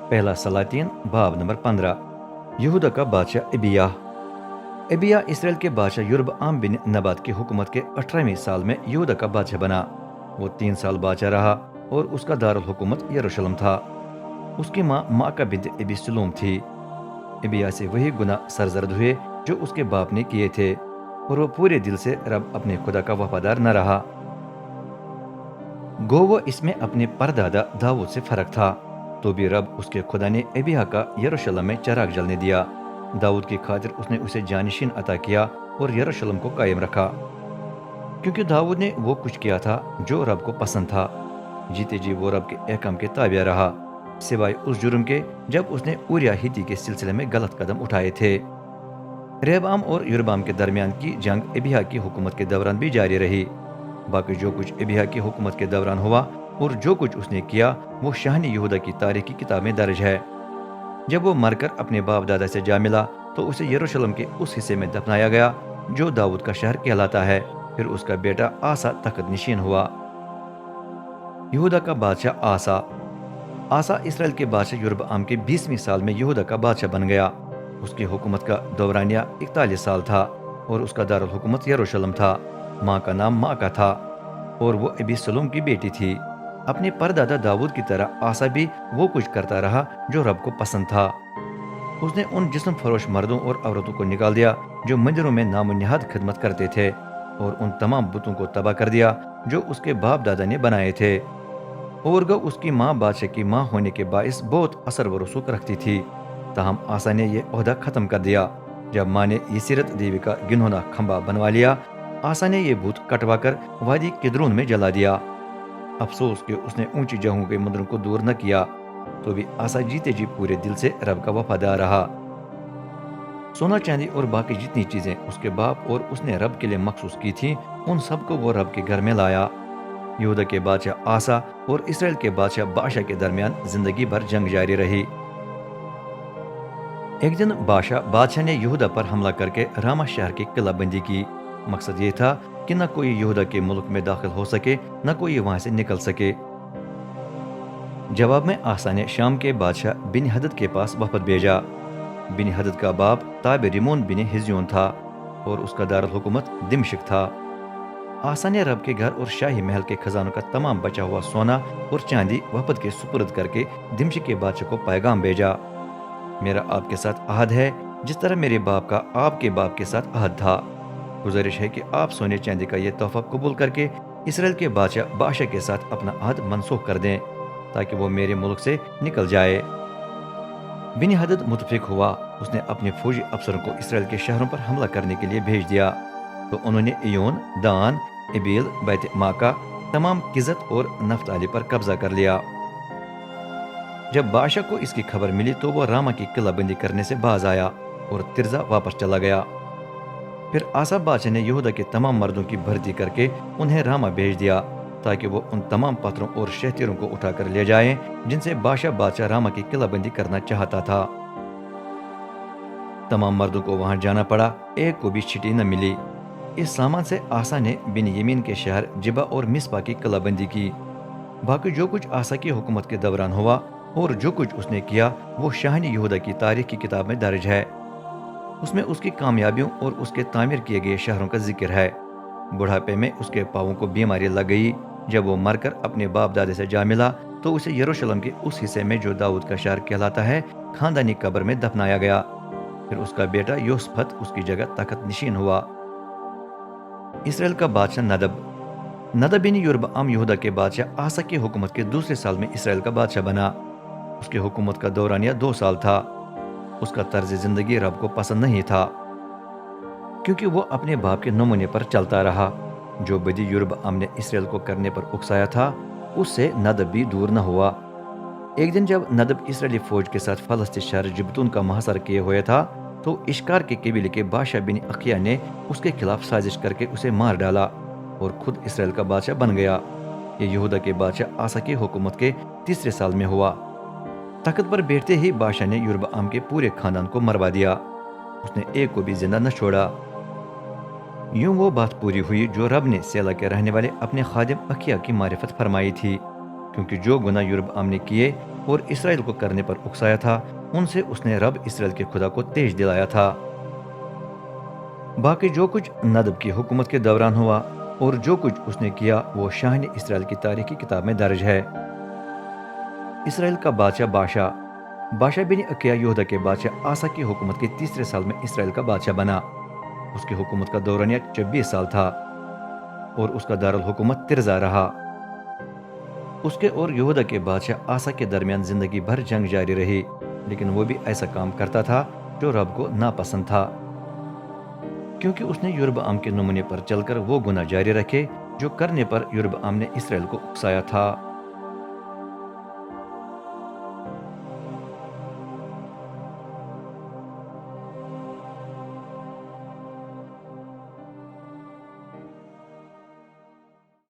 پہلا سلاطین باب نمبر 15۔ یہودا کا بادشاہ ابیہ۔ ابیہ اسرائیل کے بادشاہ یربعام بن نبات کی حکومت کے 18ویں سال میں یہودا کا بادشاہ بنا۔ وہ 3 سال بادشاہ رہا اور اس کا دارالحکومت یروشلم تھا۔ اس کی ماں ماکہ بنت ابی سلوم تھی۔ ابیہ سے وہی گناہ سرزد ہوئے جو اس کے باپ نے کیے تھے، اور وہ پورے دل سے رب اپنے خدا کا وفادار نہ رہا۔ گو وہ اس میں اپنے پردادا داؤد سے فرق تھا، تو بھی رب اس کے خدا نے ابیہ کا یروشلم میں چراغ جلنے دیا۔ داؤد کی خاطر اس نے اسے جانشین عطا کیا اور یروشلم کو قائم رکھا، کیونکہ داؤد نے وہ کچھ کیا تھا جو رب کو پسند تھا۔ جیتے جی وہ رب کے احکام کے تابع رہا، سوائے اس جرم کے جب اس نے اوریا ہیتی کے سلسلے میں غلط قدم اٹھائے تھے۔ رہبعام اور یربعام کے درمیان کی جنگ ابیہ کی حکومت کے دوران بھی جاری رہی۔ باقی جو کچھ ابیہ کی حکومت کے دوران ہوا اور جو کچھ اس نے کیا وہ شاہنِ یہودا کی تاریخ کی کتاب میں درج ہے۔ جب وہ مر کر اپنے باپ دادا سے جا ملا تو اسے یروشلم کے اس حصے میں دفنایا گیا جو داؤد کا شہر کہلاتا ہے۔ پھر اس کا بیٹا آسا تخت نشین ہوا۔ یہودا کا بادشاہ آسا۔ آسا اسرائیل کے بادشاہ یربعام کے 20ویں سال میں یہودا کا بادشاہ بن گیا۔ اس کی حکومت کا دورانیہ 41 سال تھا اور اس کا دارالحکومت یروشلم تھا۔ ماں کا نام ماکہ تھا اور وہ ابی سلوم کی بیٹی تھی۔ اپنے پردادا داؤد کی طرح آسا بھی وہ کچھ کرتا رہا جو رب کو پسند تھا۔ اس نے ان جسم فروش مردوں اور عورتوں کو نکال دیا جو مندروں میں نام و نہاد خدمت کرتے تھے، اور ان تمام بتوں کو تباہ کر دیا جو اس کے باپ دادا نے بنائے تھے۔ اور گو اس کی ماں بادشاہ کی ماں ہونے کے باعث بہت اثر و رسوخ رکھتی تھی، تاہم آسا نے یہ عہدہ ختم کر دیا۔ جب ماں نے یسیرت دیوی کا گنہونا کھمبا بنوا لیا، آسا نے یہ بت کٹوا کر وادی کدرون میں جلا دیا۔ افسوس کہ اس نے اونچی جگہوں کے مندروں کو دور نہ کیا، تو بھی آسا جیتے جی پورے دل سے رب کا وفادار رہا۔ سونا چاندی اور باقی جتنی چیزیں اس کے باپ اور اس نے رب کے لیے مخصوص کی تھیں، ان سب کو وہ رب کے گھر میں لایا۔ یہودا کے بادشاہ آسا اور اسرائیل کے بادشاہ باشا کے درمیان زندگی بھر جنگ جاری رہی۔ ایک دن بادشاہ نے یہودا پر حملہ کر کے راما شہر کی قلعہ بندی کی۔ مقصد یہ تھا کہ نہ کوئی یہودا کے ملک میں داخل ہو سکے، نہ کوئی وہاں سے نکل سکے۔ جواب میں آسا نے شام کے بادشاہ بن حدد کے پاس وفد بھیجا۔ بن حدد کا باپ تاب ریمون بن ہزیون تھا اور اس کا دارالحکومت دمشق تھا۔ آسا نے رب کے گھر اور شاہی محل کے خزانوں کا تمام بچا ہوا سونا اور چاندی وفد کے سپرد کر کے دمشق کے بادشاہ کو پیغام بھیجا۔ میرا آپ کے ساتھ عہد ہے جس طرح میرے باپ کا آپ کے باپ کے ساتھ عہد تھا۔ گزارش ہے کہ آپ سونے چاندی کا یہ تحفہ قبول کر کے اسرائیل کے بادشاہ باشا کے ساتھ اپنا عہد منسوخ کر دیں تاکہ وہ میرے ملک سے نکل جائے۔ بن حدد متفق ہوا۔ اس نے اپنے فوجی افسروں کو اسرائیل کے شہروں پر حملہ کرنے کے لیے بھیج دیا، تو انہوں نے ایون، دان، ابیل، بیت ماکہ، تمام کزت اور نفتالی پر قبضہ کر لیا۔ جب بادشاہ کو اس کی خبر ملی تو وہ راما کی قلعہ بندی کرنے سے باز آیا اور ترزا واپس چلا گیا۔ پھر آسا بادشاہ نے یہودا کے تمام مردوں کی بھرتی کر کے انہیں راما بھیج دیا تاکہ وہ ان تمام پتھروں اور شہتیروں کو اٹھا کر لے جائیں جن سے بادشاہ راما کی قلعہ بندی کرنا چاہتا تھا۔ تمام مردوں کو وہاں جانا پڑا، ایک کو بھی چھٹی نہ ملی۔ اس سامان سے آسا نے بن یمین کے شہر جبا اور مصپا کی قلعہ بندی کی۔ باقی جو کچھ آسا کی حکومت کے دوران ہوا اور جو کچھ اس نے کیا وہ شاہنِ یہودا کی تاریخ کی کتاب میں درج ہے۔ اس میں اس کی کامیابیوں اور اس کے تعمیر کیے گئے شہروں کا ذکر ہے۔ بڑھاپے میں اس کے پاؤں کو بیماری لگ گئی۔ جب وہ مر کر اپنے باپ دادے سے جا ملا تو اسے یروشلم کے اس حصے میں جو داؤد کا شہر کہلاتا ہے خاندانی قبر میں دفنایا گیا۔ پھر اس کا بیٹا یوسفت اس کی جگہ تخت نشین ہوا۔ اسرائیل کا بادشاہ ندب بن یربعام یہودا کے بادشاہ آسا کی حکومت کے دوسرے سال میں اسرائیل کا بادشاہ بنا۔ اس کی حکومت کا دورانیہ 2 سال تھا۔ اس کا طرز زندگی رب کو پسند نہیں تھا، کیونکہ وہ اپنے باپ کے نمونے پر چلتا رہا۔ جو بدی یربعام نے اسرائیل کو کرنے پر اکسایا تھا اس سے ندب بھی دور نہ ہوا۔ ایک دن جب ندب اسرائیلی فوج کے ساتھ فلسطین شہر جبتون کا محاصرہ کیے ہوئے تھا تو اشکار کے قبیلے کے بادشاہ بن اخیا نے اس کے خلاف سازش کر کے اسے مار ڈالا اور خود اسرائیل کا بادشاہ بن گیا۔ یہ یہودا کے بادشاہ آسا کی حکومت کے 3 سال میں ہوا۔ تخت پر بیٹھتے ہی بادشاہ نے یربعام کے پورے خاندان کو مروا دیا، اس نے ایک کو بھی زندہ نہ چھوڑا۔ یوں وہ بات پوری ہوئی جو رب نے سیلا کے رہنے والے اپنے خادم اخیا کی معرفت فرمائی تھی۔ کیونکہ جو گناہ یربعام نے کیے اور اسرائیل کو کرنے پر اکسایا تھا ان سے اس نے رب اسرائیل کے خدا کو تیش دلایا تھا۔ باقی جو کچھ ندب کی حکومت کے دوران ہوا اور جو کچھ اس نے کیا وہ شاہن اسرائیل کی تاریخ کی کتاب میں درج ہے۔ اسرائیل کا بادشاہ بن عکیہ یہودا کے بادشاہ آسا کی حکومت کے تیسرے سال میں اسرائیل کا بادشاہ بنا۔ اس کی حکومت کا دورانیہ 26 سال تھا اور اس کا دارالحکومت ترزا رہا۔ اس کے اور یہودا کے بادشاہ آسا کے درمیان زندگی بھر جنگ جاری رہی، لیکن وہ بھی ایسا کام کرتا تھا جو رب کو ناپسند تھا، کیونکہ اس نے یربعام کے نمونے پر چل کر وہ گناہ جاری رکھے جو کرنے پر یربعام نے اسرائیل کو اکسایا تھا۔